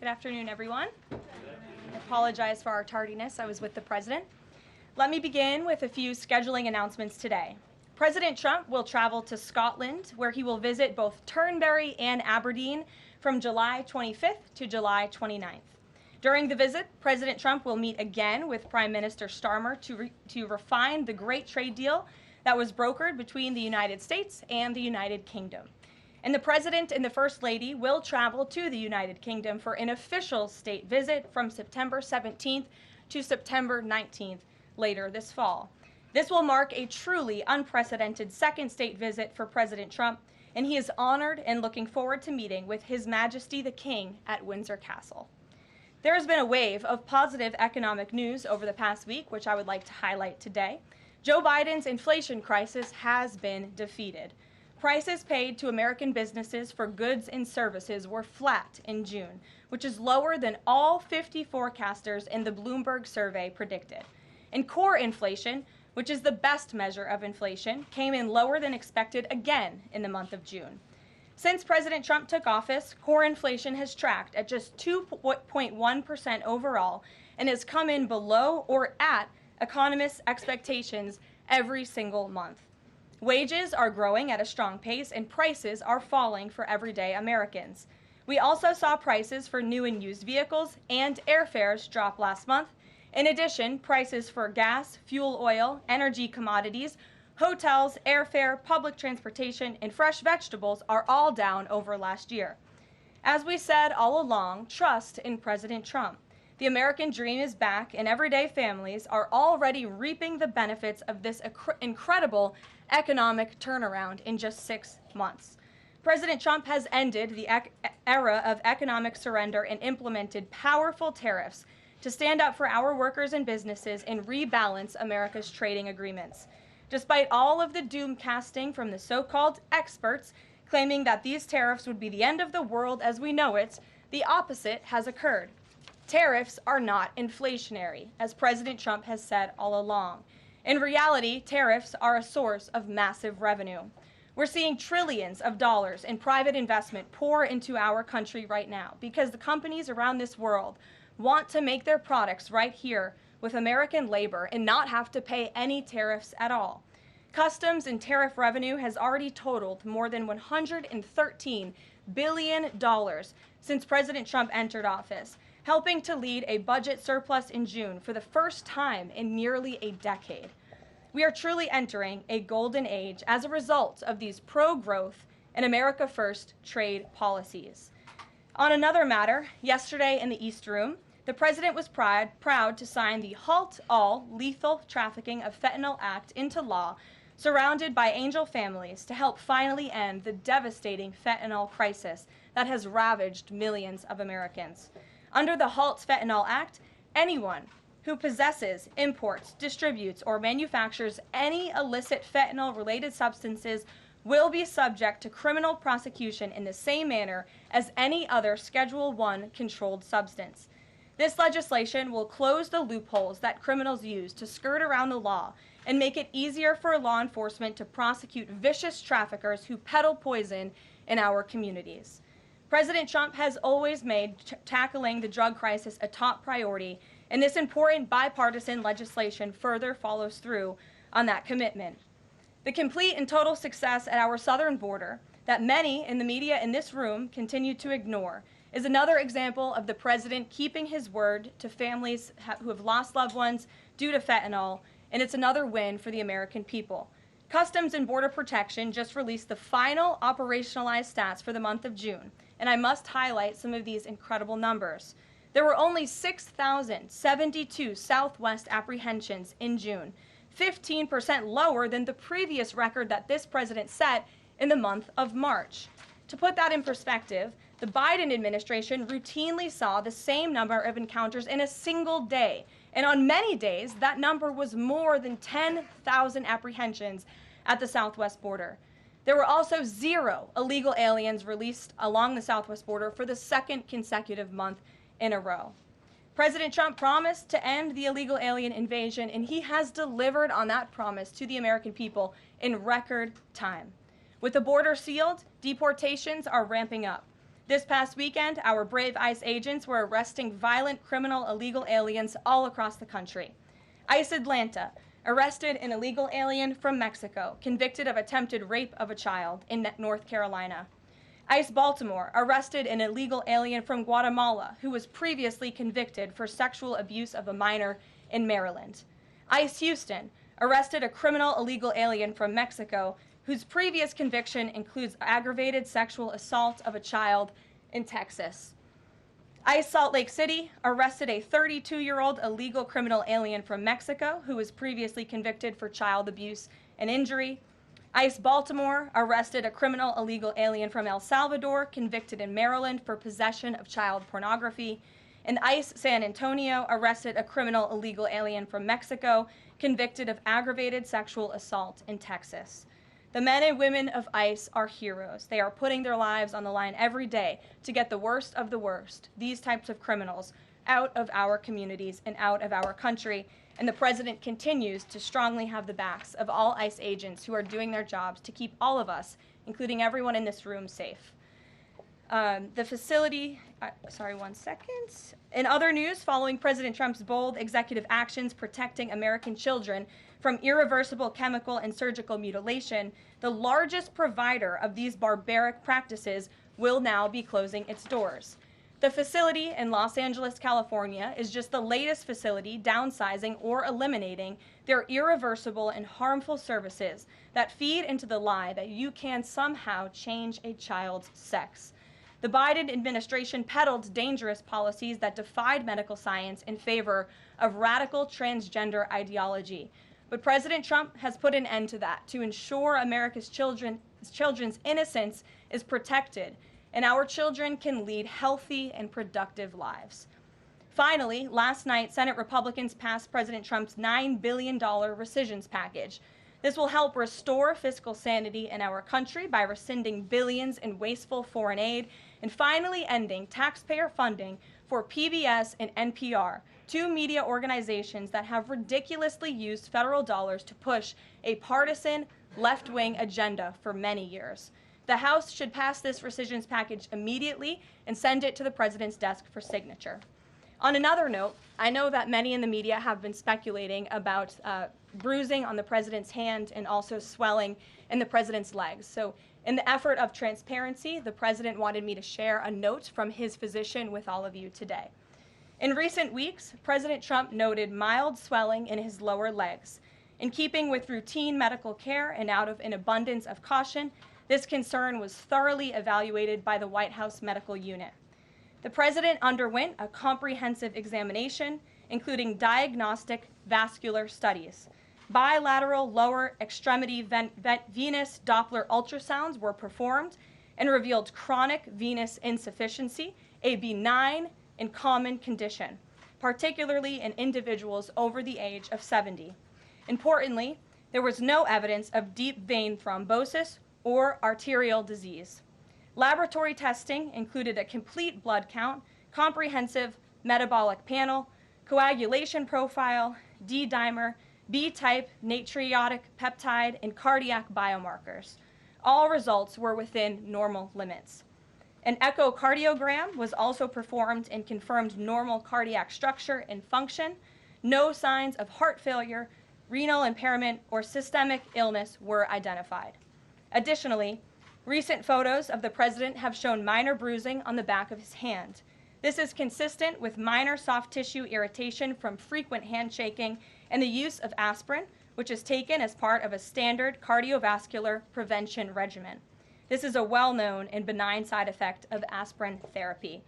Good afternoon, everyone. I apologize for our tardiness. I was with the President. Let me begin with a few scheduling announcements today. President Trump will travel to Scotland, where he will visit both Turnberry and Aberdeen from July 25th to July 29th. During the visit, President Trump will meet again with Prime Minister Starmer to refine the great trade deal that was brokered between the United States and the United Kingdom. And the President and the First Lady will travel to the United Kingdom for an official state visit from September 17th to September 19th later this fall. This will mark a truly unprecedented second state visit for President Trump, and he is honored and looking forward to meeting with His Majesty the King at Windsor Castle. There has been a wave of positive economic news over the past week, which I would like to highlight today. Joe Biden's inflation crisis has been defeated. Prices paid to American businesses for goods and services were flat in June, which is lower than all 50 forecasters in the Bloomberg survey predicted. And core inflation, which is the best measure of inflation, came in lower than expected again in the month of June. Since President Trump took office, core inflation has tracked at just 2.1% overall and has come in below or at economists' expectations every single month. Wages are growing at a strong pace and prices are falling for everyday Americans. We also saw prices for new and used vehicles and airfares drop last month. In addition, prices for gas, fuel oil, energy commodities, hotels, airfare, public transportation, and fresh vegetables are all down over last year. As we said all along, trust in President Trump. The American dream is back, and everyday families are already reaping the benefits of this incredible economic turnaround in just 6 months. President Trump has ended the era of economic surrender and implemented powerful tariffs to stand up for our workers and businesses and rebalance America's trading agreements. Despite all of the doom casting from the so-called experts claiming that these tariffs would be the end of the world as we know it, the opposite has occurred. Tariffs are not inflationary, as President Trump has said all along. In reality, tariffs are a source of massive revenue. We're seeing trillions of dollars in private investment pour into our country right now because the companies around this world want to make their products right here with American labor and not have to pay any tariffs at all. Customs and tariff revenue has already totaled more than $113 billion since President Trump entered office, helping to lead a budget surplus in June for the first time in nearly a decade. We are truly entering a golden age as a result of these pro-growth and America First trade policies. On another matter, yesterday in the East Room, the President was proud to sign the Halt All Lethal Trafficking of Fentanyl Act into law, surrounded by angel families to help finally end the devastating fentanyl crisis that has ravaged millions of Americans. Under the Halt Fentanyl Act, anyone who possesses, imports, distributes, or manufactures any illicit fentanyl-related substances will be subject to criminal prosecution in the same manner as any other Schedule I controlled substance. This legislation will close the loopholes that criminals use to skirt around the law and make it easier for law enforcement to prosecute vicious traffickers who peddle poison in our communities. President Trump has always made tackling the drug crisis a top priority, and this important bipartisan legislation further follows through on that commitment. The complete and total success at our southern border that many in the media in this room continue to ignore is another example of the President keeping his word to families who have lost loved ones due to fentanyl, and it's another win for the American people. Customs and Border Protection just released the final operationalized stats for the month of June, and I must highlight some of these incredible numbers. There were only 6,072 Southwest apprehensions in June, 15% lower than the previous record that this president set in the month of March. To put that in perspective, the Biden administration routinely saw the same number of encounters in a single day, and on many days, that number was more than 10,000 apprehensions at the Southwest border. There were also 0 illegal aliens released along the Southwest border for the second consecutive month in a row. President Trump promised to end the illegal alien invasion, and he has delivered on that promise to the American people in record time. With the border sealed, deportations are ramping up. This past weekend, our brave ICE agents were arresting violent criminal illegal aliens all across the country. ICE Atlanta arrested an illegal alien from Mexico, convicted of attempted rape of a child in North Carolina. ICE Baltimore arrested an illegal alien from Guatemala who was previously convicted for sexual abuse of a minor in Maryland. ICE Houston arrested a criminal illegal alien from Mexico whose previous conviction includes aggravated sexual assault of a child in Texas. ICE Salt Lake City arrested a 32-year-old illegal criminal alien from Mexico who was previously convicted for child abuse and injury. ICE Baltimore arrested a criminal illegal alien from El Salvador convicted in Maryland for possession of child pornography. And ICE San Antonio arrested a criminal illegal alien from Mexico convicted of aggravated sexual assault in Texas. The men and women of ICE are heroes. They are putting their lives on the line every day to get the worst of the worst, these types of criminals, out of our communities and out of our country. And the president continues to strongly have the backs of all ICE agents who are doing their jobs to keep all of us, including everyone in this room, safe. The facility, one second. In other news, following President Trump's bold executive actions protecting American children from irreversible chemical and surgical mutilation, the largest provider of these barbaric practices will now be closing its doors. The facility in Los Angeles, California, is just the latest facility downsizing or eliminating their irreversible and harmful services that feed into the lie that you can somehow change a child's sex. The Biden administration peddled dangerous policies that defied medical science in favor of radical transgender ideology. But President Trump has put an end to that to ensure America's children's innocence is protected and our children can lead healthy and productive lives. Finally, last night, Senate Republicans passed President Trump's $9 billion rescissions package. This will help restore fiscal sanity in our country by rescinding billions in wasteful foreign aid and finally ending taxpayer funding for PBS and NPR, two media organizations that have ridiculously used federal dollars to push a partisan left-wing agenda for many years. The House should pass this rescissions package immediately and send it to the president's desk for signature. On another note, I know that many in the media have been speculating about bruising on the president's hand and also swelling in the president's legs. So in the effort of transparency, the president wanted me to share a note from his physician with all of you today. In recent weeks, President Trump noted mild swelling in his lower legs. In keeping with routine medical care and out of an abundance of caution, this concern was thoroughly evaluated by the White House medical unit. The president underwent a comprehensive examination, including diagnostic vascular studies. Bilateral lower extremity venous Doppler ultrasounds were performed and revealed chronic venous insufficiency, a benign and common condition, particularly in individuals over the age of 70. Importantly, there was no evidence of deep vein thrombosis or arterial disease. Laboratory testing included a complete blood count, comprehensive metabolic panel, coagulation profile, D-dimer, B-type natriuretic peptide, and cardiac biomarkers. All results were within normal limits. An echocardiogram was also performed and confirmed normal cardiac structure and function. No signs of heart failure, renal impairment, or systemic illness were identified. Additionally, recent photos of the president have shown minor bruising on the back of his hand. This is consistent with minor soft tissue irritation from frequent handshaking and the use of aspirin, which is taken as part of a standard cardiovascular prevention regimen. This is a well-known and benign side effect of aspirin therapy.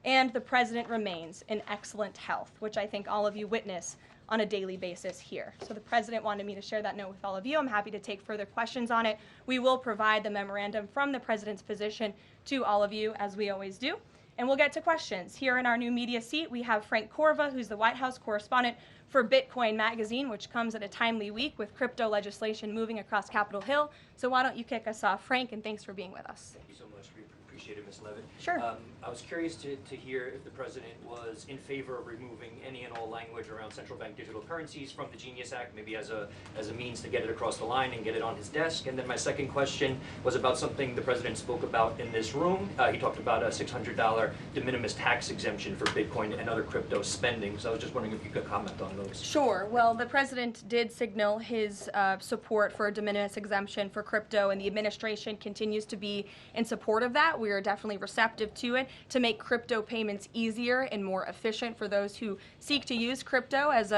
And the president remains in excellent health, which I think all of you witness on a daily basis here. So the president wanted me to share that note with all of you. I'm happy to take further questions on it. We will provide the memorandum from the president's physician to all of you, as we always do. And we'll get to questions. Here in our new media seat, we have Frank Corva, who's the White House correspondent for Bitcoin Magazine, which comes at a timely week with crypto legislation moving across Capitol Hill. So why don't you kick us off, Frank, and thanks for being with us. Thank you so much. We appreciate appreciate it, Ms. Leavitt. Sure. I was curious to hear if the President was in favor of removing any and all language around central bank digital currencies from the Genius Act, maybe as a means to get it across the line and get it on his desk. And then my second question was about something the President spoke about in this room. He talked about a $600 de minimis tax exemption for Bitcoin and other crypto spending. So I was just wondering if you could comment on those. Sure. Well, the President did signal his support for a de minimis exemption for crypto, and the administration continues to be in support of that. We are definitely receptive to it to make crypto payments easier and more efficient for those who seek to use crypto as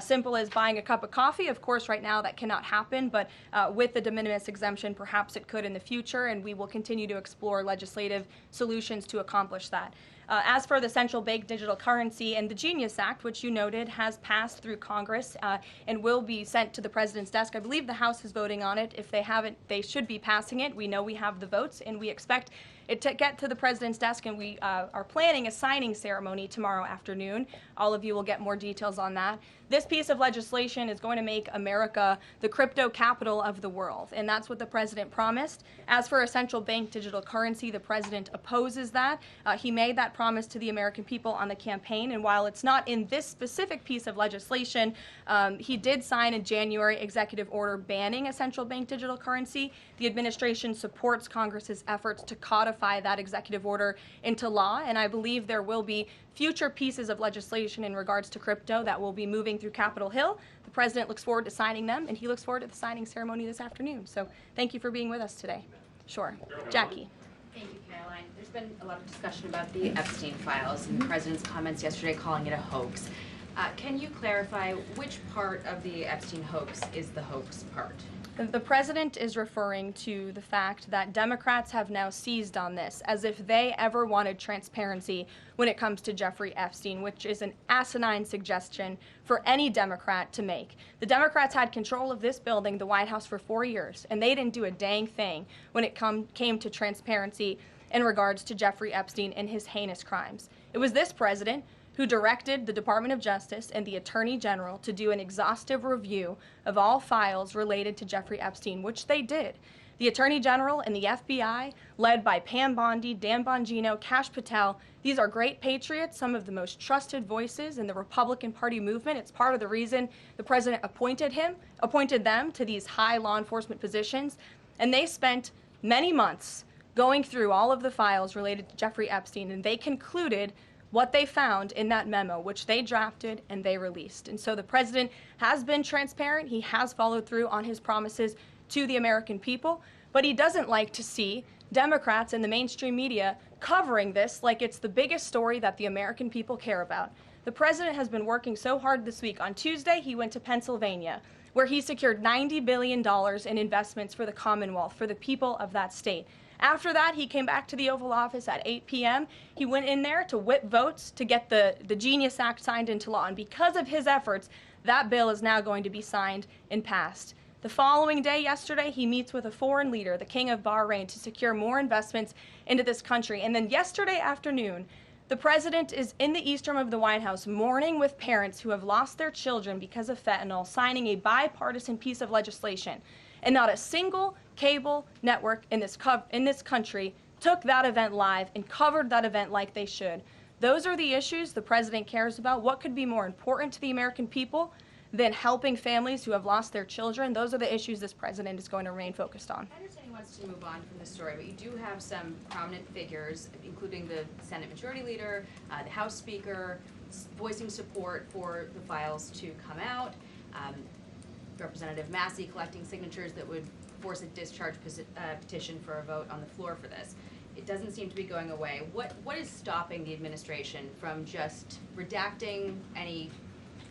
simple as buying a cup of coffee. Of course, right now that cannot happen, but with the de minimis exemption, perhaps it could in the future, and we will continue to explore legislative solutions to accomplish that. As for the central bank digital currency and the Genius Act, which you noted has passed through Congress and will be sent to the President's desk. I believe the House is voting on it. If they haven't, they should be passing it. We know we have the votes, and we expect it to get to the President's desk, and we are planning a signing ceremony tomorrow afternoon. All of you will get more details on that. This piece of legislation is going to make America the crypto capital of the world, and that's what the President promised. As for a central bank digital currency, the President opposes that. He made that promise to the American people on the campaign, and while it's not in this specific piece of legislation, he did sign a January executive order banning a central bank digital currency. The administration supports Congress's efforts to codify that executive order into law, and I believe there will be future pieces of legislation in regards to crypto that will be moving through Capitol Hill. The President looks forward to signing them, and he looks forward to the signing ceremony this afternoon. So thank you for being with us today. Sure. Jackie. Thank you, Karoline. There's been a lot of discussion about the Epstein files and the President's comments yesterday calling it a hoax. Can you clarify which part of the Epstein hoax is the hoax part? The President is referring to the fact that Democrats have now seized on this as if they ever wanted transparency when it comes to Jeffrey Epstein, which is an asinine suggestion for any Democrat to make. The Democrats had control of this building, the White House, for 4 years, and they didn't do a dang thing when it came to transparency in regards to Jeffrey Epstein and his heinous crimes. It was this President who directed the Department of Justice and the Attorney General to do an exhaustive review of all files related to Jeffrey Epstein, which they did. The Attorney General and the FBI, led by Pam Bondi, Dan Bongino, Kash Patel, these are great patriots, some of the most trusted voices in the Republican Party movement. It's part of the reason the President appointed them to these high law enforcement positions, and they spent many months going through all of the files related to Jeffrey Epstein, and they concluded what they found in that memo, which they drafted and they released. And so the President has been transparent. He has followed through on his promises to the American people, but he doesn't like to see Democrats and the mainstream media covering this like it's the biggest story that the American people care about. The President has been working so hard this week. On Tuesday, he went to Pennsylvania, where he secured $90 billion in investments for the Commonwealth, for the people of that state. After that, he came back to the Oval Office at 8 p.m. He went in there to whip votes to get the Genius Act signed into law. And because of his efforts, that bill is now going to be signed and passed. The following day, yesterday, he meets with a foreign leader, the King of Bahrain, to secure more investments into this country. And then yesterday afternoon, the President is in the East Room of the White House mourning with parents who have lost their children because of fentanyl, signing a bipartisan piece of legislation. And not a single cable network in this country took that event live and covered that event like they should. Those are the issues the President cares about. What could be more important to the American people than helping families who have lost their children? Those are the issues this President is going to remain focused on. I understand he wants to move on from this story, but you do have some prominent figures, including the Senate Majority Leader, the House Speaker, voicing support for the files to come out. Representative Massey collecting signatures that would force a discharge petition for a vote on the floor for this. It doesn't seem to be going away. What is stopping the administration from just redacting any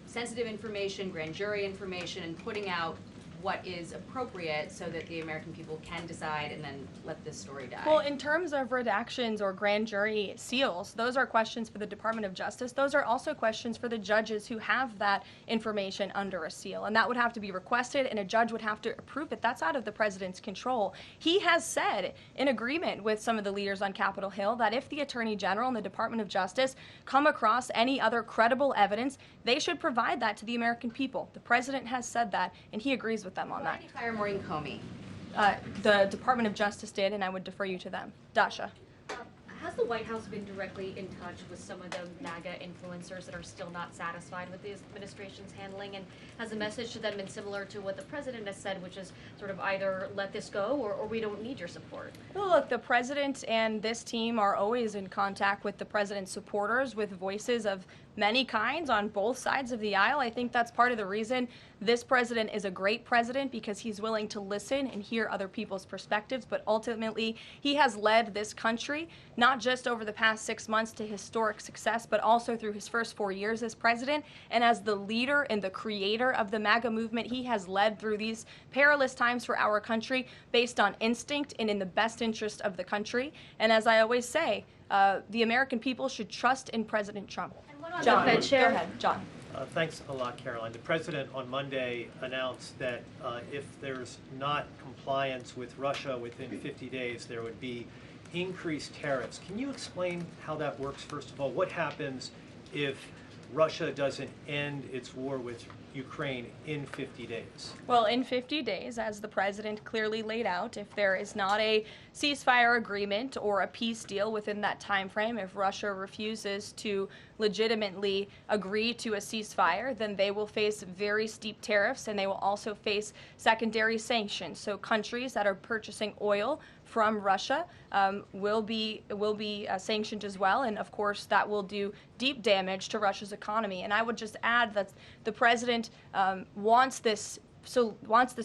sensitive information, grand jury information, and putting out what is appropriate so that the American people can decide and then let this story die? Well, in terms of redactions or grand jury seals, those are questions for the Department of Justice. Those are also questions for the judges who have that information under a seal. And that would have to be requested, and a judge would have to approve it. That's out of the President's control. He has said, in agreement with some of the leaders on Capitol Hill, that if the Attorney General and the Department of Justice come across any other credible evidence, they should provide that to the American people. The President has said that, and he agrees with them on that. Why did you fire Maureen Comey? The Department of Justice did, and I would defer you to them. Dasha. Has the White House been directly in touch with some of the MAGA influencers that are still not satisfied with the administration's handling? And has the message to them been similar to what the president has said, which is sort of either let this go or we don't need your support? Well, look, the president and this team are always in contact with the president's supporters with voices of many kinds on both sides of the aisle. I think that's part of the reason this president is a great president, because he's willing to listen and hear other people's perspectives. But ultimately, he has led this country, not just over the past 6 months to historic success, but also through his first 4 years as president. And as the leader and the creator of the MAGA movement, he has led through these perilous times for our country based on instinct and in the best interest of the country. And as I always say, the American people should trust in President Trump. John, Fed Chair. go ahead, John. Thanks a lot, Karoline. The president on Monday announced that if there's not compliance with Russia within 50 days, there would be increased tariffs. Can you explain how that works, first of all? What happens if Russia doesn't end its war with Ukraine in 50 days? Well, in 50 days, as the president clearly laid out, if there is not a ceasefire agreement or a peace deal within that time frame, if Russia refuses to legitimately agree to a ceasefire, then they will face very steep tariffs, and they will also face secondary sanctions. So countries that are purchasing oil from Russia will be sanctioned as well, and of course that will do deep damage to Russia's economy. And I would just add that the president wants this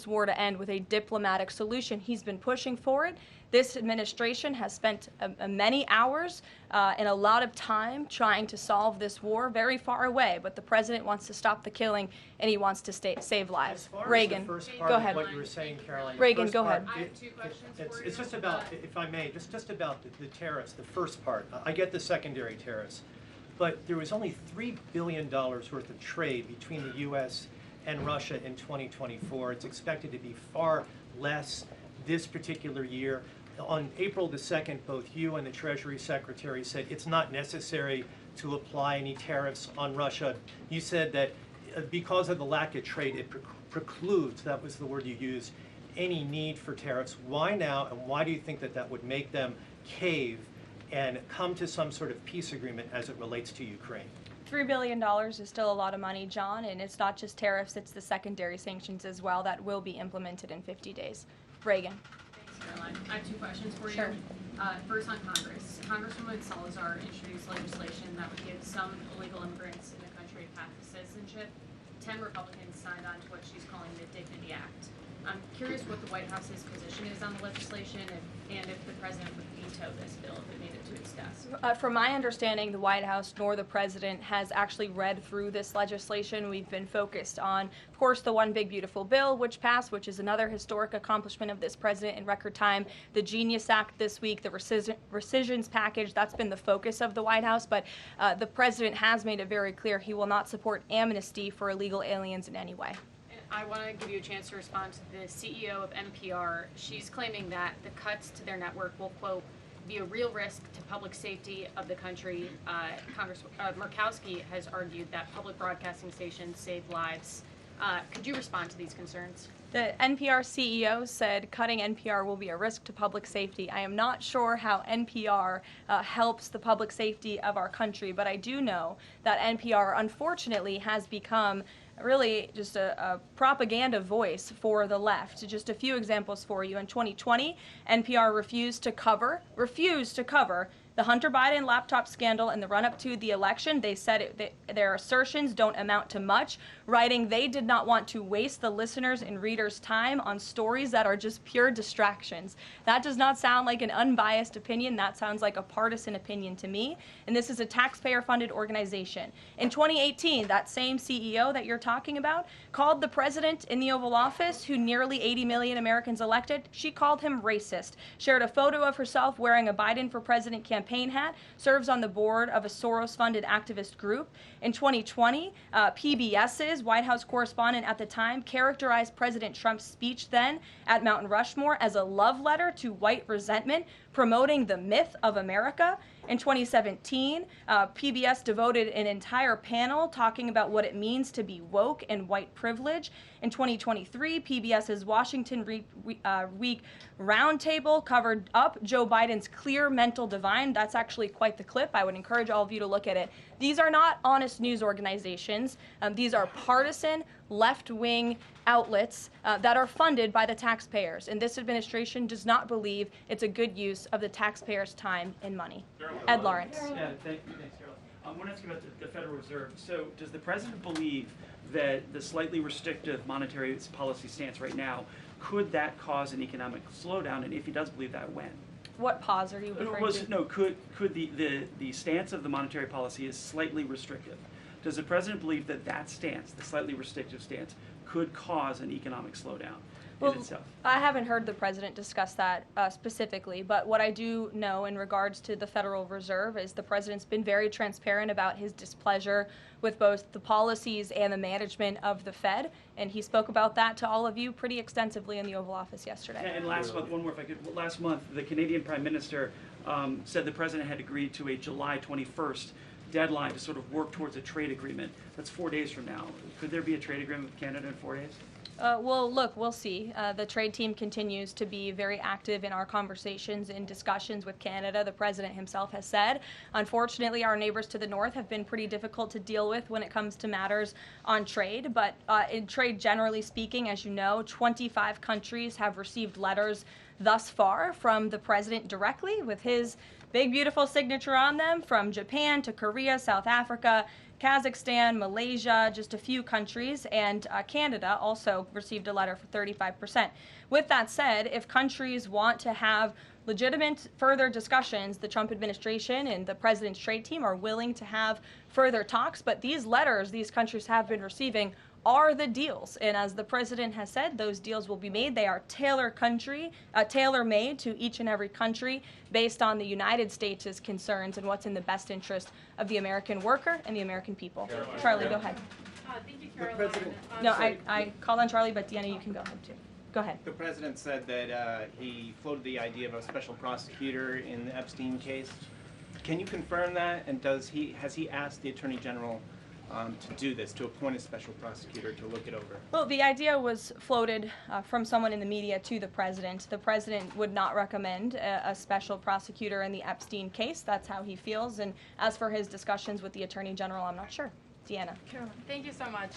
war to end with a diplomatic solution. He's been pushing for it. This administration has spent many hours and a lot of time trying to solve this war very far away, but the president wants to stop the killing and he wants to save lives. Reagan, go go ahead. What you were saying, Caroline. Reagan, go ahead. I have 2 questions for you. It's just about, if I may, just about the tariffs, the first part. I get the secondary tariffs, but there was only $3 billion worth of trade between the U.S. and Russia in 2024. It's expected to be far less this particular year. On April the 2nd, both you and the Treasury Secretary said it's not necessary to apply any tariffs on Russia. You said that because of the lack of trade, it precludes, that was the word you used, any need for tariffs. Why now, and why do you think that that would make them cave and come to some sort of peace agreement as it relates to Ukraine? $3 billion is still a lot of money, John, and it's not just tariffs, it's the secondary sanctions as well that will be implemented in 50 days. Reagan. Thanks, Caroline. I have 2 questions for you. Sure. First on Congress. Congresswoman Salazar introduced legislation that would give some illegal immigrants in the country a path to citizenship. 10 Republicans signed on to what she's calling the Dignity Act. I'm curious what the White House's position is on the legislation and if the president would veto this bill if it made it to its desk. From my understanding, the White House nor the president has actually read through this legislation. We've been focused on, of course, the One Big Beautiful Bill, which passed, which is another historic accomplishment of this president in record time. The Genius Act this week, the rescissions package, that's been the focus of the White House. But the president has made it very clear he will not support amnesty for illegal aliens in any way. I want to give you a chance to respond to the CEO of NPR. She's claiming that the cuts to their network will, quote, be a real risk to public safety of the country. Murkowski has argued that public broadcasting stations save lives. Could you respond to these concerns? The NPR CEO said cutting NPR will be a risk to public safety. I am not sure how NPR helps the public safety of our country, but I do know that NPR, unfortunately, has become really just a propaganda voice for the left. Just a few examples for you. In 2020, NPR refused to cover the Hunter Biden laptop scandal in the run-up to the election. They said their assertions don't amount to much, writing they did not want to waste the listeners' and readers' time on stories that are just pure distractions. That does not sound like an unbiased opinion. That sounds like a partisan opinion to me. And this is a taxpayer-funded organization. In 2018, that same CEO that you're talking about called the president in the Oval Office, who nearly 80 million Americans elected, she called him racist, shared a photo of herself wearing a Biden for President campaign hat, serves on the board of a Soros-funded activist group. In 2020, PBS's White House correspondent at the time characterized President Trump's speech then at Mount Rushmore as a love letter to white resentment, promoting the myth of America. In 2017, PBS devoted an entire panel talking about what it means to be woke and white privilege. In 2023, PBS's Washington Week Roundtable covered up Joe Biden's clear mental divide. That's actually quite the clip. I would encourage all of you to look at it. These are not honest news organizations. These are partisan, left-wing outlets that are funded by the taxpayers. And this administration does not believe it's a good use of the taxpayers' time and money. Ed Lawrence. Yeah, thanks, Caroline. I want to ask you about the Federal Reserve. So does the president believe that the slightly restrictive monetary policy stance right now, could that cause an economic slowdown? And if he does believe that, when? What pause are you referring to? No, could the stance of the monetary policy is slightly restrictive? Does the president believe that that stance, the slightly restrictive stance, could cause an economic slowdown in itself? I haven't heard the president discuss that specifically, but what I do know in regards to the Federal Reserve is the president's been very transparent about his displeasure with both the policies and the management of the Fed, and he spoke about that to all of you pretty extensively in the Oval Office yesterday. And last month, one more if I could, last month the Canadian Prime Minister said the president had agreed to a July 21st deadline to sort of work towards a trade agreement. That's 4 days from now. Could there be a trade agreement with Canada in 4 days? Well, look, we'll see. The trade team continues to be very active in our conversations and discussions with Canada. The president himself has said, unfortunately, our neighbors to the north have been pretty difficult to deal with when it comes to matters on trade. But in trade, generally speaking, as you know, 25 countries have received letters thus far from the president directly with his big, beautiful signature on them, from Japan to Korea, South Africa, Kazakhstan, Malaysia, just a few countries, and Canada also received a letter for 35%. With that said, if countries want to have legitimate further discussions, the Trump administration and the president's trade team are willing to have further talks, but these letters these countries have been receiving are the deals. And as the president has said, those deals will be made. They are tailor-made to each and every country based on the United States' concerns and what's in the best interest of the American worker and the American people. Karoline. Charlie, go ahead. Thank you, The Karoline. president- No, I called on Charlie, but Deanna, you can go ahead too. Go ahead. The president said that he floated the idea of a special prosecutor in the Epstein case. Can you confirm that? And has he asked the Attorney General to do this, to appoint a special prosecutor to look it over? Well, the idea was floated from someone in the media to the president. The president would not recommend a special prosecutor in the Epstein case. That's how he feels. And as for his discussions with the Attorney General, I'm not sure. Deanna. Caroline. Thank you so much.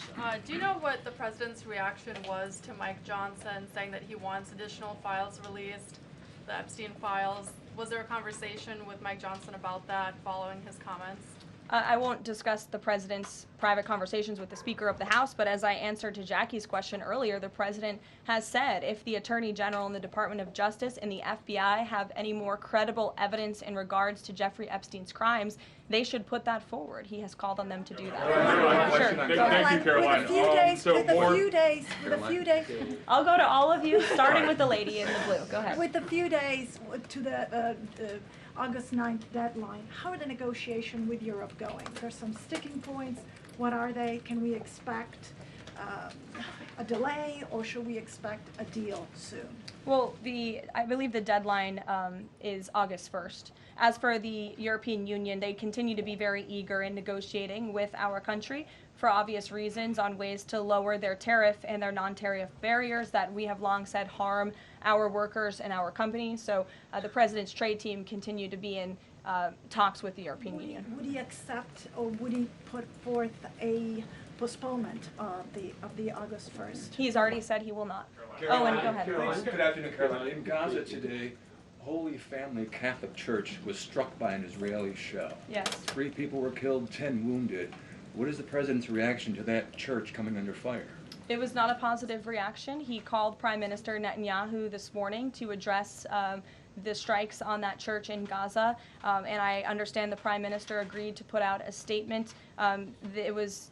Do you know what the president's reaction was to Mike Johnson saying that he wants additional files released, the Epstein files? Was there a conversation with Mike Johnson about that following his comments? I won't discuss the president's private conversations with the Speaker of the House, but as I answered to Jackie's question earlier, the president has said if the Attorney General and the Department of Justice and the FBI have any more credible evidence in regards to Jeffrey Epstein's crimes, they should put that forward. He has called on them to do that. Sure. Thank you, Karoline. With a few days. I'll go to all of you, starting with the lady in the blue. Go ahead. With a few days to the August 9th deadline, how are the negotiations with Europe going? There's some sticking points. What are they? Can we expect a delay, or should we expect a deal soon? Well, I believe the deadline is August 1st. As for the European Union, they continue to be very eager in negotiating with our country for obvious reasons on ways to lower their tariff and their non-tariff barriers that we have long said harm our workers and our companies. So the president's trade team continue to be in talks with the European Union. Would he accept, or would he put forth a postponement of the August 1st? He's already said he will not. Caroline, Owen, go ahead. Good afternoon, Caroline. In Gaza today, Holy Family Catholic Church was struck by an Israeli shell. Yes. 3 people were killed, 10 wounded. What is the president's reaction to that church coming under fire? It was not a positive reaction. He called Prime Minister Netanyahu this morning to address the strikes on that church in Gaza, and I understand the Prime Minister agreed to put out a statement. It was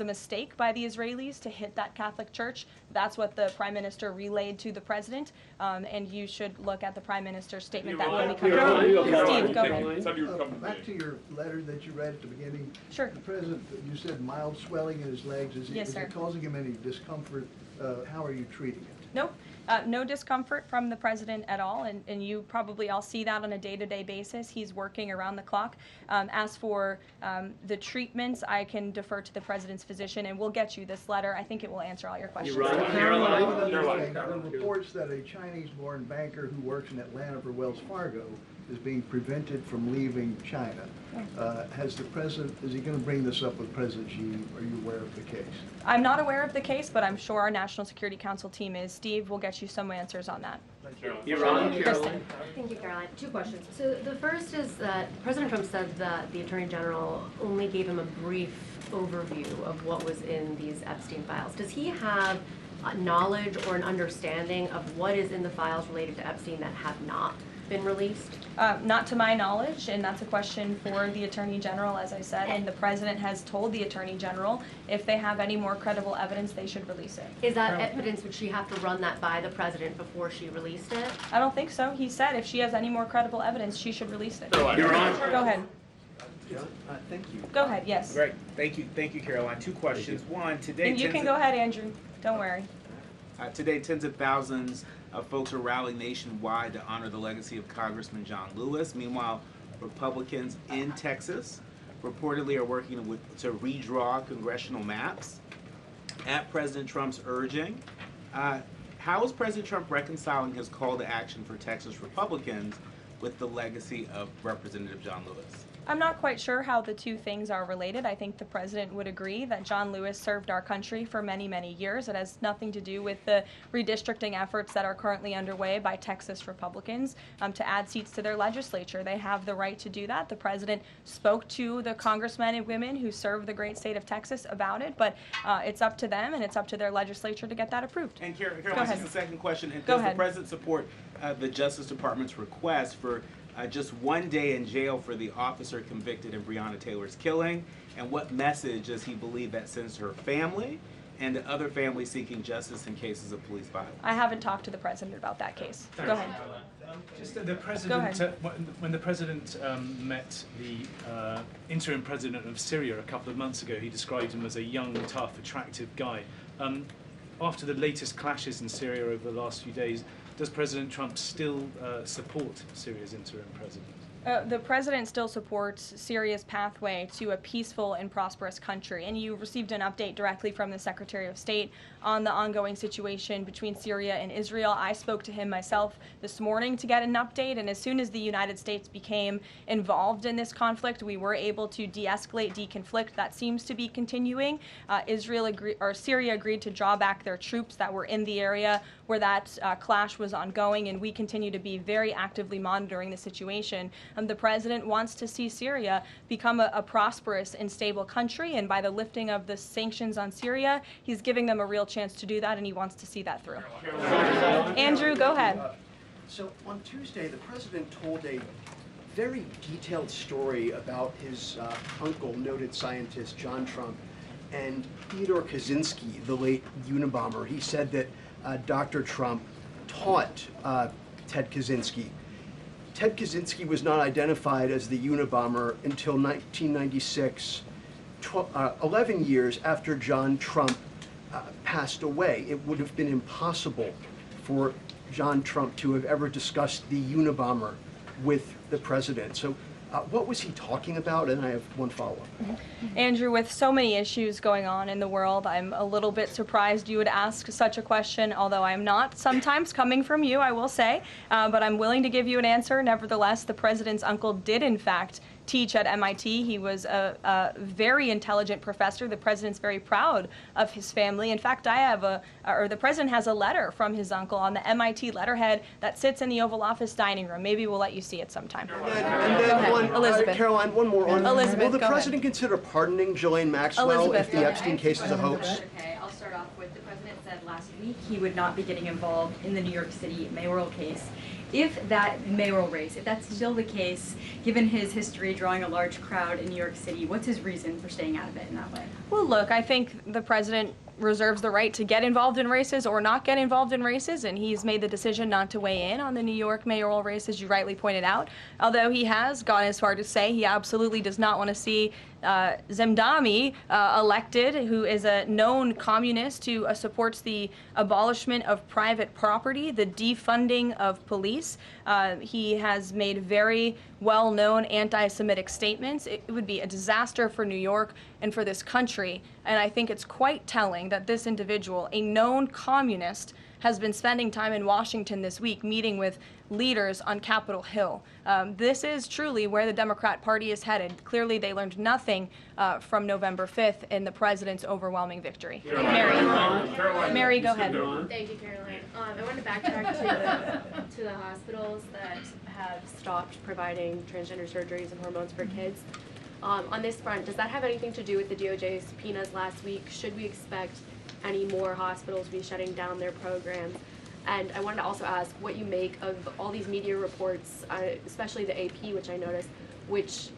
a mistake by the Israelis to hit that Catholic church. That's what the Prime Minister relayed to the President, and you should look at the Prime Minister's statement that will be coming out. Steve, go ahead. Back to your letter that you read at the beginning. Sure. The President, you said mild swelling in his legs. Is Yes, sir. it causing him any discomfort? How are you treating it? Nope. No discomfort from the president at all, and you probably all see that on a day-to-day basis. He's working around the clock. As for the treatments, I can defer to the president's physician, and we'll get you this letter. I think it will answer all your questions. Caroline. There are reports that a Chinese-born banker who works in Atlanta for Wells Fargo is being prevented from leaving China. Has the president, is he going to bring this up with President Xi? Are you aware of the case? I'm not aware of the case, but I'm sure our National Security Council team is. Steve will get you some answers on that. Kristen. Thank you, Caroline. Two questions. So the first is that President Trump said that the Attorney General only gave him a brief overview of what was in these Epstein files. Does he have knowledge or an understanding of what is in the files related to Epstein that have not been released? Not to my knowledge, and that's a question for the Attorney General, as I said, and the President has told the Attorney General if they have any more credible evidence, they should release it. Is that evidence, would she have to run that by the President before she released it? I don't think so. He said if she has any more credible evidence, she should release it. Your Honor. Go ahead. Thank you. Go ahead, yes. Great. Thank you, Caroline. Two questions. One, today. And you can go ahead, Andrew. Don't worry. Today, tens of thousands of folks are rallying nationwide to honor the legacy of Congressman John Lewis. Meanwhile, Republicans in Texas reportedly are working to redraw congressional maps at President Trump's urging. How is President Trump reconciling his call to action for Texas Republicans with the legacy of Representative John Lewis? I'm not quite sure how the two things are related. I think the president would agree that John Lewis served our country for many, many years. It has nothing to do with the redistricting efforts that are currently underway by Texas Republicans to add seats to their legislature. They have the right to do that. The president spoke to the congressmen and women who serve the great state of Texas about it, but it's up to them and it's up to their legislature to get that approved. And Caroline, this is the second question. And Go does ahead. the president support the Justice Department's request for just 1 day in jail for the officer convicted in Breonna Taylor's killing? And what message does he believe that sends to her family and to other families seeking justice in cases of police violence? I haven't talked to the president about that case. Go ahead. Just the president, when the president met the interim president of Syria a couple of months ago, he described him as a young, tough, attractive guy. After the latest clashes in Syria over the last few days, does President Trump still support Syria's interim president? The president still supports Syria's pathway to a peaceful and prosperous country, and you received an update directly from the Secretary of State on the ongoing situation between Syria and Israel. I spoke to him myself this morning to get an update, and as soon as the United States became involved in this conflict, we were able to de-escalate, deconflict. That seems to be continuing. Syria agreed to draw back their troops that were in the area where that clash was ongoing, and we continue to be very actively monitoring the situation. The president wants to see Syria become a prosperous and stable country, and by the lifting of the sanctions on Syria, he's giving them a real chance to do that, and he wants to see that through. Andrew, go ahead. So on Tuesday, the president told a very detailed story about his uncle, noted scientist John Trump, and Theodore Kaczynski, the late Unabomber. He said that Dr. Trump taught Ted Kaczynski. Ted Kaczynski was not identified as the Unabomber until 1996, 11 years after John Trump passed away. It would have been impossible for John Trump to have ever discussed the Unabomber with the president. So what was he talking about? And I have one follow-up. Andrew, with so many issues going on in the world, I'm a little bit surprised you would ask such a question, although I'm not sometimes coming from you, I will say, but I'm willing to give you an answer. Nevertheless, the president's uncle did, in fact, teach at MIT. He was a very intelligent professor. The president's very proud of his family. In fact, the president has a letter from his uncle on the MIT letterhead that sits in the Oval Office dining room. Maybe we'll let you see it sometime. And then Elizabeth. Caroline, one more on Elizabeth, will the go president consider pardoning Ghislaine Maxwell if the Epstein case is a hoax? Okay, I'll start off with the president said last week he would not be getting involved in the New York City mayoral case. If that mayoral race, if that's still the case, given his history drawing a large crowd in New York City, what's his reason for staying out of it in that way? Well, look, I think the president reserves the right to get involved in races or not get involved in races, and he's made the decision not to weigh in on the New York mayoral race, as you rightly pointed out, although he has gone as far to say he absolutely does not want to see Zemdami, elected, who is a known communist who supports the abolishment of private property, the defunding of police. He has made very well-known anti-Semitic statements. It would be a disaster for New York and for this country. And I think it's quite telling that this individual, a known communist, has been spending time in Washington this week meeting with leaders on Capitol Hill. This is truly where the Democrat Party is headed. Clearly, they learned nothing from November 5th in the president's overwhelming victory. Mary, go ahead. Thank you, Karoline. I want to backtrack to the hospitals that have stopped providing transgender surgeries and hormones for kids. On this front, does that have anything to do with the DOJ's subpoenas last week? Should we expect any more hospitals to be shutting down their programs? And I wanted to also ask what you make of all these media reports, especially the AP, which I noticed, which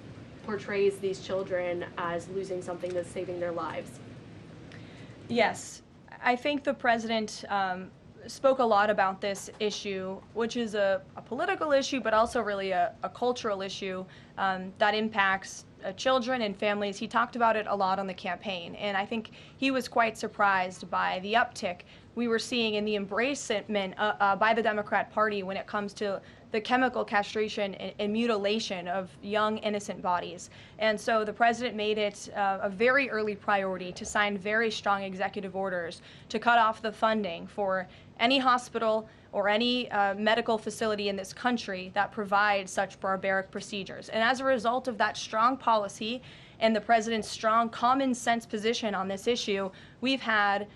portrays these children as losing something that's saving their lives. Yes, I think the president spoke a lot about this issue, which is a political issue, but also really a cultural issue that impacts children and families. He talked about it a lot on the campaign, and I think he was quite surprised by the uptick we were seeing in the embracement by the Democrat Party when it comes to the chemical castration and mutilation of young, innocent bodies. And so the president made it a very early priority to sign very strong executive orders to cut off the funding for any hospital or any medical facility in this country that provides such barbaric procedures. And as a result of that strong policy and the president's strong common sense position on this issue, we've had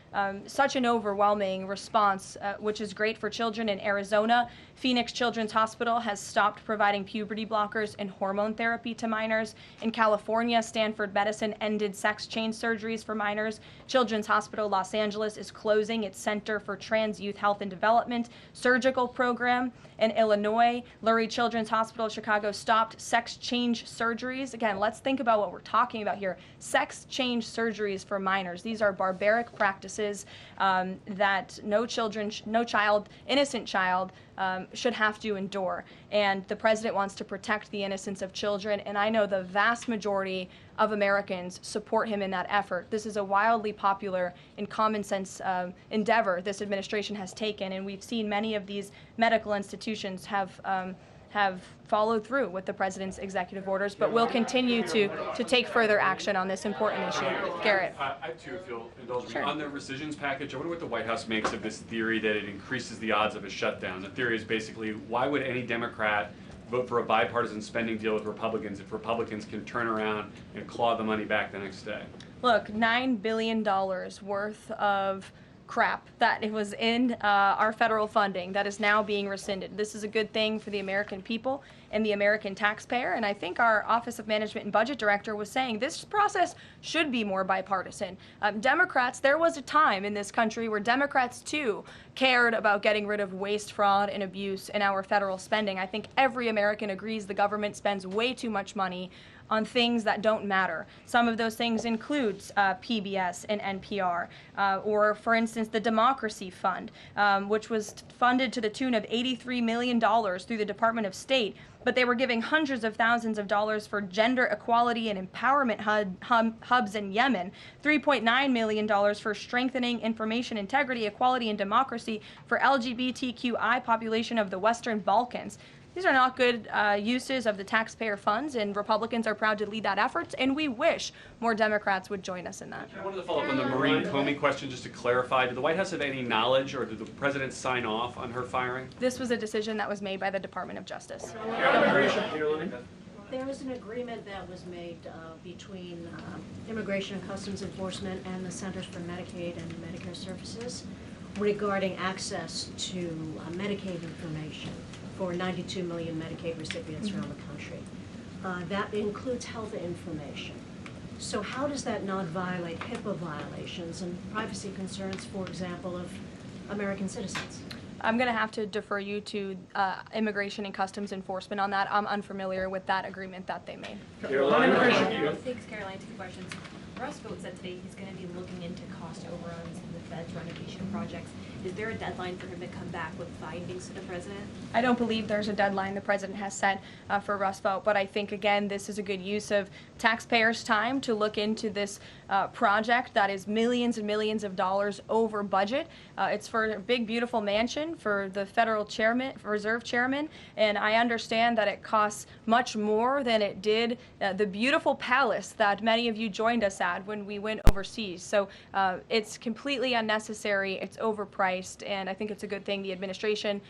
such an overwhelming response, which is great for children in Arizona. Phoenix Children's Hospital has stopped providing puberty blockers and hormone therapy to minors. In California, Stanford Medicine ended sex change surgeries for minors. Children's Hospital Los Angeles is closing its Center for Trans Youth Health and Development surgical program. In Illinois, Lurie Children's Hospital Chicago stopped sex change surgeries. Again, let's think about what we're talking about here. Sex change surgeries for minors. These are barbaric practices that no child, innocent child, should have to endure. And the president wants to protect the innocence of children, and I know the vast majority of Americans support him in that effort. This is a wildly popular and common sense endeavor this administration has taken, and we've seen many of these medical institutions have followed through with the president's executive orders, but will continue to take further action on this important issue. Garrett. I too, if you'll indulge me. Sure. On the rescissions package, I wonder what the White House makes of this theory that it increases the odds of a shutdown. The theory is basically, why would any Democrat vote for a bipartisan spending deal with Republicans if Republicans can turn around and claw the money back the next day? Look, $9 billion worth of crap that it was in our federal funding that is now being rescinded. This is a good thing for the American people and the American taxpayer, and I think our Office of Management and Budget Director was saying this process should be more bipartisan. Democrats, there was a time in this country where Democrats too cared about getting rid of waste, fraud, and abuse in our federal spending. I think every American agrees the government spends way too much money on things that don't matter. Some of those things include PBS and NPR, or for instance, the Democracy Fund, which was funded to the tune of $83 million through the Department of State, but they were giving hundreds of thousands of dollars for gender equality and empowerment hubs in Yemen, $3.9 million for strengthening information integrity, equality, and democracy for LGBTQI population of the Western Balkans. These are not good uses of the taxpayer funds, and Republicans are proud to lead that effort, and we wish more Democrats would join us in that. I wanted to follow up on the Maureen Comey question just to clarify. Did the White House have any knowledge, or did the president sign off on her firing? This was a decision that was made by the Department of Justice. There was an agreement that was made between Immigration and Customs Enforcement and the Centers for Medicaid and Medicare Services regarding access to Medicaid information for 92 million Medicaid recipients around the country. That includes health information. So how does that not violate HIPAA violations and privacy concerns, for example, of American citizens? I'm going to have to defer you to Immigration and Customs Enforcement on that. I'm unfamiliar with that agreement that they made. Thanks, Karoline. Two questions. Rusvote said today he's going to be looking into cost overruns in the Fed's renovation projects. Is there a deadline for him to come back with findings to the president? I don't believe there's a deadline the president has set for Rusvote, but I think, again, this is a good use of taxpayers' time to look into this project that is millions and millions of dollars over budget. It's for a big, beautiful mansion for the federal chairman, reserve chairman, and I understand that it costs much more than it did the beautiful palace that many of you joined us at when we went overseas. So it's completely unnecessary, it's overpriced, and I think it's a good thing the administration,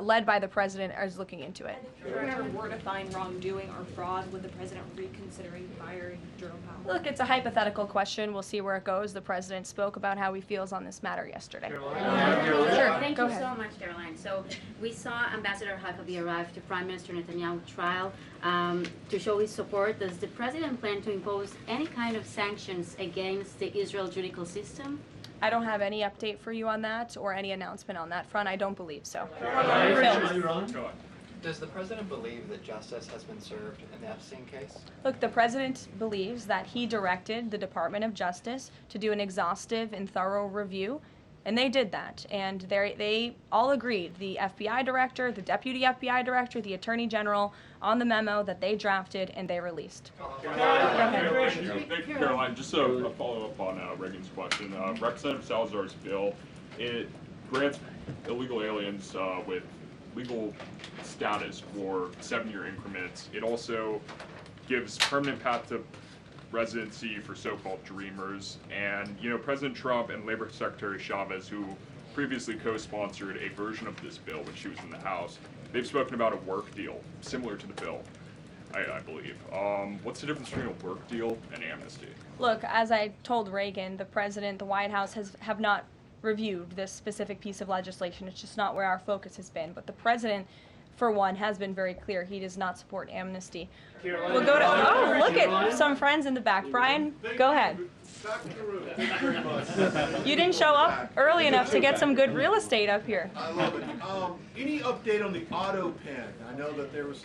led by the president, is looking into it. If there ever were to find wrongdoing or fraud, would the president reconsidering firing Jerome Powell? Look, it's a hypothetical question. We'll see where it goes. The president spoke about how he feels on this matter yesterday. Sure. Thank Thank you so much, Karoline. So we saw Ambassador Huckabee arrive to Prime Minister Netanyahu trial to show his support. Does the president plan to impose any kind of sanctions against the Israel judicial system? I don't have any update for you on that or any announcement on that front. I don't believe so. Does the president believe that justice has been served in the Epstein case? Look, the president believes that he directed the Department of Justice to do an exhaustive and thorough review, and they did that. And they all agreed, the FBI director, the deputy FBI director, the attorney general, on the memo that they drafted and they released. Thank you, Karoline. Just a follow-up on Reagan's question. Representative Salazar's bill, it grants illegal aliens with legal status for 7-year increments. It also gives permanent path to residency for so-called dreamers. And, you know, President Trump and Labor Secretary Chavez, who previously co-sponsored a version of this bill when she was in the House, they've spoken about a work deal similar to the bill, I believe. What's the difference between a work deal and amnesty? Look, as I told Reagan, the president, the White House have not reviewed this specific piece of legislation. It's just not where our focus has been. But the president, for one, has been very clear he does not support amnesty. We'll go to, oh, look at some friends in the back. Brian, go ahead. You didn't show up early enough to get some good real estate up here. I love it. Any update on the auto pen? I know that there was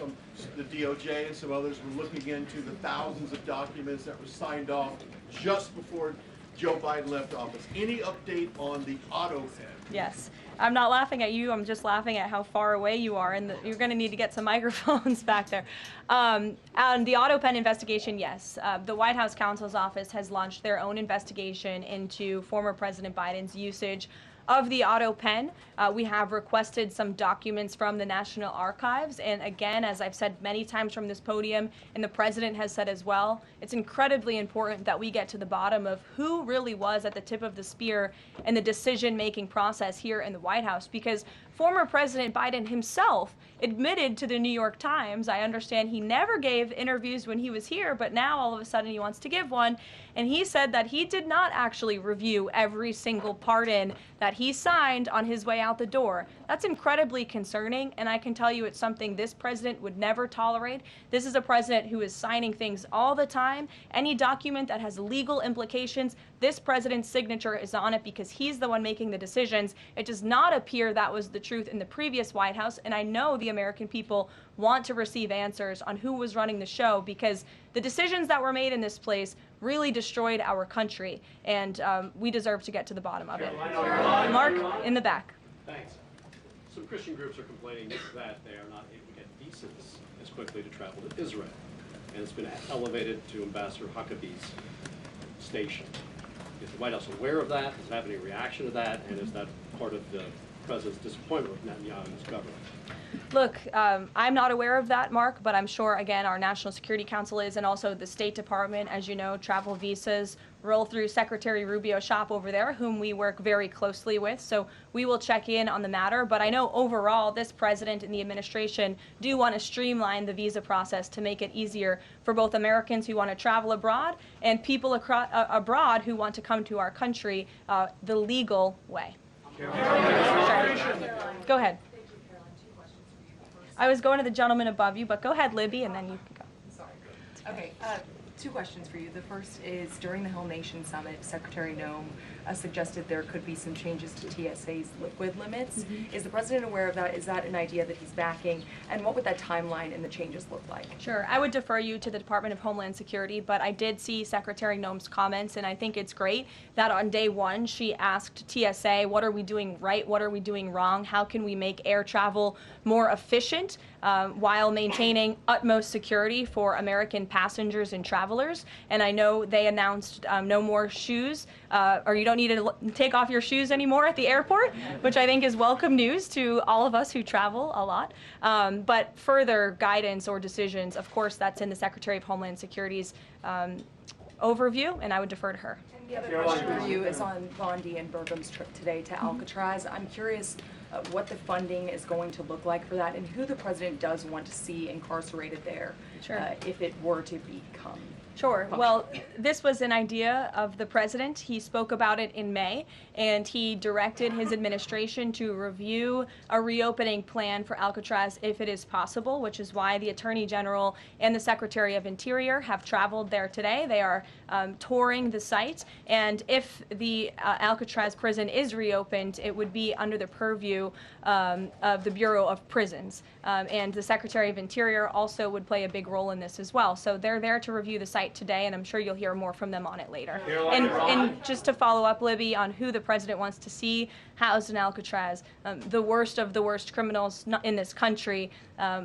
the DOJ and some others were looking into the thousands of documents that were signed off just before Joe Biden left office. Any update on the auto pen? Yes. I'm not laughing at you. I'm just laughing at how far away you are, and you're going to need to get some microphones back there. On the auto pen investigation, yes. The White House counsel's office has launched their own investigation into former President Biden's usage of the auto pen. We have requested some documents from the National Archives, and again, as I've said many times from this podium, and the president has said as well, it's incredibly important that we get to the bottom of who really was at the tip of the spear in the decision-making process here in the White House, because former President Biden himself admitted to the New York Times, I understand he never gave interviews when he was here, but now all of a sudden he wants to give one, and he said that he did not actually review every single pardon that he signed on his way out the door. That's incredibly concerning, and I can tell you it's something this president would never tolerate. This is a president who is signing things all the time. Any document that has legal implications, this president's signature is on it because he's the one making the decisions. It does not appear that was the truth in the previous White House, and I know the American people want to receive answers on who was running the show, because the decisions that were made in this place really destroyed our country, and we deserve to get to the bottom of it. Mark, in the back. Thanks. Some Christian groups are complaining that they are not able to get visas as quickly to travel to Israel, and it's been elevated to Ambassador Huckabee's station. Is the White House aware of that? Does it have any reaction to that? And is that part of the president's disappointment with Netanyahu's government? Look, I'm not aware of that, Mark, but I'm sure, again, our National Security Council is, and also the State Department. As you know, travel visas roll through Secretary Rubio's shop over there, whom we work very closely with, so we will check in on the matter. But I know overall this president and the administration do want to streamline the visa process to make it easier for both Americans who want to travel abroad and people abroad who want to come to our country the legal way. Sure. Go ahead. I was going to the gentleman above you, but go ahead, Libby, and then you can go. Sorry. Okay. Two questions for you. The first is, during the Hill Nation Summit, Secretary Noem suggested there could be some changes to TSA's liquid limits. Mm-hmm. Is the President aware of that? Is that an idea that he's backing? And what would that timeline and the changes look like? Sure. I would defer you to the Department of Homeland Security, but I did see Secretary Noem's comments, and I think it's great that on day one she asked TSA, what are we doing right? What are we doing wrong? How can we make air travel more efficient while maintaining utmost security for American passengers and travelers? And I know they announced no more shoes, or you don't need to take off your shoes anymore at the airport, which I think is welcome news to all of us who travel a lot. But further guidance or decisions, of course, that's in the Secretary of Homeland Security's overview, and I would defer to her. And the other question for you is on Bondi and Burgum's trip today to Alcatraz. I'm curious what the funding is going to look like for that, and who the President does want to see incarcerated there, if it were to become. Sure. Well, this was an idea of the President. He spoke about it in May, and he directed his administration to review a reopening plan for Alcatraz if it is possible, which is why the Attorney General and the Secretary of Interior have traveled there today. They are touring the site, and if the Alcatraz prison is reopened, it would be under the purview of the Bureau of Prisons. And the Secretary of Interior also would play a big role in this as well. So they're there to review the site today, and I'm sure you'll hear more from them on it later. And just to follow up, Libby, on who the President wants to see housed in Alcatraz, the worst of the worst criminals in this country,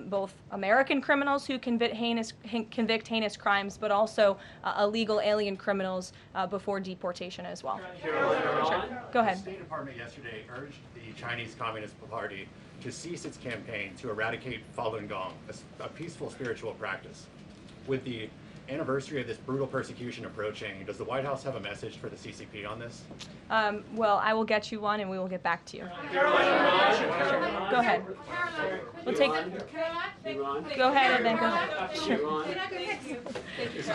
both American criminals who convict heinous crimes, but also illegal alien criminals before deportation as well. Sure. Go ahead. The State Department yesterday urged the Chinese Communist Party to cease its campaign to eradicate Falun Gong, a peaceful spiritual practice. With the anniversary of this brutal persecution approaching, does the White House have a message for the CCP on this? Well, I will get you one, and we will get back to you. Sure. Go ahead. We'll take. Go ahead, and then go ahead. Sure.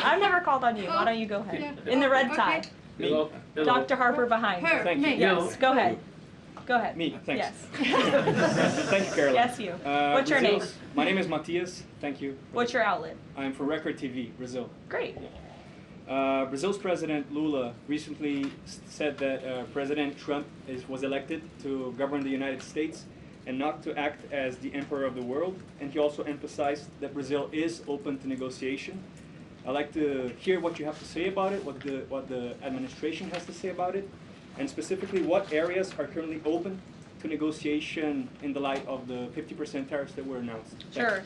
I've never called on you. Why don't you go ahead? In the red tie. Hello. Dr. Harper behind. Thank you. Yes. Go ahead. Go ahead. Me, thanks. Yes. Thank you, Karoline. Yes, you. What's your name? My name is Matias. Thank you. What's your outlet? I'm from Record TV, Brazil. Great. Brazil's President Lula recently said that President Trump was elected to govern the United States and not to act as the emperor of the world. And he also emphasized that Brazil is open to negotiation. I'd like to hear what you have to say about it, what the administration has to say about it, and specifically what areas are currently open to negotiation in the light of the 50% tariffs that were announced. Sure.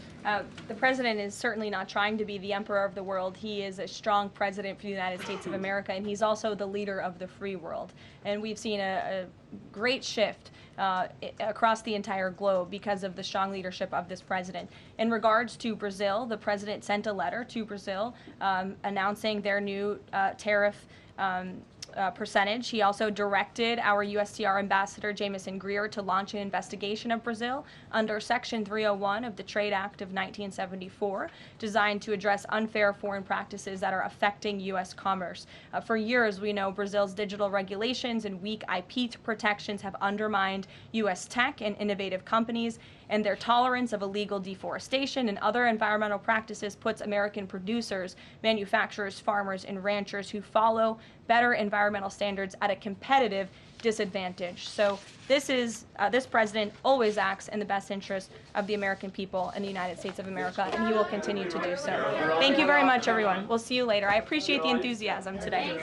The President is certainly not trying to be the emperor of the world. He is a strong president for the United States of America, and he's also the leader of the free world. And we've seen a great shift across the entire globe because of the strong leadership of this president. In regards to Brazil, the president sent a letter to Brazil announcing their new tariff percentage. He also directed our USTR ambassador, Jamison Greer, to launch an investigation of Brazil under Section 301 of the Trade Act of 1974, designed to address unfair foreign practices that are affecting U.S. commerce. For years, we know Brazil's digital regulations and weak IP protections have undermined U.S. tech and innovative companies, and their tolerance of illegal deforestation and other environmental practices puts American producers, manufacturers, farmers, and ranchers who follow better environmental standards at a competitive disadvantage. So this president always acts in the best interest of the American people and the United States of America, and he will continue to do so. Thank you very much, everyone. We'll see you later. I appreciate the enthusiasm today.